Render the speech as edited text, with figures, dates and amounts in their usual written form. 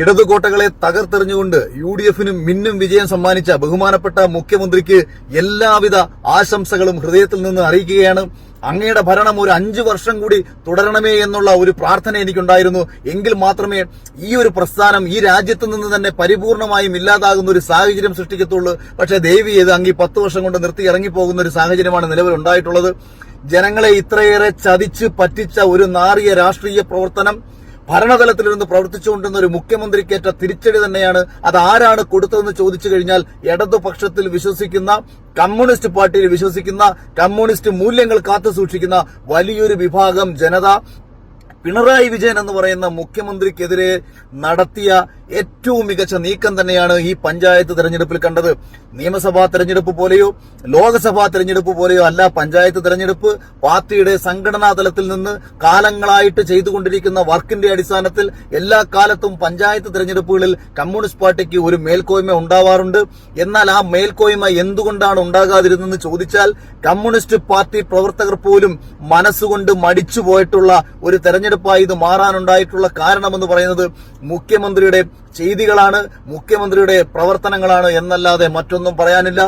ഇടതുകോട്ടകളെ തകർത്തെറിഞ്ഞുകൊണ്ട് UDF-ന് മിന്നും വിജയം സമ്മാനിച്ച ബഹുമാനപ്പെട്ട മുഖ്യമന്ത്രിക്ക് എല്ലാവിധ ആശംസകളും ഹൃദയത്തിൽ നിന്ന് അറിയിക്കുകയാണ്. അങ്ങയുടെ ഭരണം ഒരു 5 വർഷം കൂടി തുടരണമേ എന്നുള്ള ഒരു പ്രാർത്ഥന എനിക്കുണ്ടായിരുന്നു. എങ്കിൽ മാത്രമേ ഈ ഒരു പ്രസ്ഥാനം ഈ രാജ്യത്ത് നിന്ന് തന്നെ പരിപൂർണമായും ഇല്ലാതാകുന്ന ഒരു സാഹചര്യം സൃഷ്ടിക്കത്തുള്ളൂ. പക്ഷേ ദയവ് ചെയ്ത് അങ്ങ് 10 വർഷം കൊണ്ട് നിർത്തി ഇറങ്ങിപ്പോകുന്ന ഒരു സാഹചര്യമാണ് നിലവിലുണ്ടായിട്ടുള്ളത്. ജനങ്ങളെ ഇത്രയേറെ ചതിച്ച് പറ്റിച്ച ഒരു നാറിയ രാഷ്ട്രീയ പ്രവർത്തനം ഭരണതലത്തിലിരുന്ന് പ്രവർത്തിച്ചുകൊണ്ടിരുന്ന ഒരു മുഖ്യമന്ത്രിക്കേറ്റ തിരിച്ചടി തന്നെയാണ്. അത് ആരാണ് കൊടുത്തതെന്ന് ചോദിച്ചു കഴിഞ്ഞാൽ ഇടതുപക്ഷത്തിൽ വിശ്വസിക്കുന്ന, കമ്മ്യൂണിസ്റ്റ് പാർട്ടിയിൽ വിശ്വസിക്കുന്ന, കമ്മ്യൂണിസ്റ്റ് മൂല്യങ്ങൾ കാത്തു സൂക്ഷിക്കുന്ന വലിയൊരു വിഭാഗം ജനത പിണറായി വിജയൻ എന്ന് പറയുന്ന മുഖ്യമന്ത്രിക്കെതിരെ നടത്തിയ ഏറ്റവും മികച്ച നീക്കം തന്നെയാണ് ഈ പഞ്ചായത്ത് തെരഞ്ഞെടുപ്പിൽ കണ്ടത്. നിയമസഭാ തെരഞ്ഞെടുപ്പ് പോലെയോ ലോക്സഭാ തെരഞ്ഞെടുപ്പ് പോലെയോ അല്ല പഞ്ചായത്ത് തെരഞ്ഞെടുപ്പ്. പാർട്ടിയുടെ സംഘടനാ തലത്തിൽ നിന്ന് കാലങ്ങളായിട്ട് ചെയ്തുകൊണ്ടിരിക്കുന്ന വർക്കിന്റെ അടിസ്ഥാനത്തിൽ എല്ലാ കാലത്തും പഞ്ചായത്ത് തെരഞ്ഞെടുപ്പുകളിൽ കമ്മ്യൂണിസ്റ്റ് പാർട്ടിക്ക് ഒരു മേൽക്കോയ്മ ഉണ്ടാവാറുണ്ട്. എന്നാൽ ആ മേൽക്കോയ്മ എന്തുകൊണ്ടാണ് ഉണ്ടാകാതിരുന്നെന്ന് ചോദിച്ചാൽ കമ്മ്യൂണിസ്റ്റ് പാർട്ടി പ്രവർത്തകർ പോലും മനസ്സുകൊണ്ട് മടിച്ചു പോയിട്ടുള്ള ഒരു തെരഞ്ഞെടുപ്പായി ഇത് മാറാനുണ്ടായിട്ടുള്ള കാരണമെന്ന് പറയുന്നത് മുഖ്യമന്ത്രിയുടെ ചെയ്തികളാണ്, മുഖ്യമന്ത്രിയുടെ പ്രവർത്തനങ്ങളാണ് എന്നല്ലാതെ മറ്റൊന്നും പറയാനില്ല.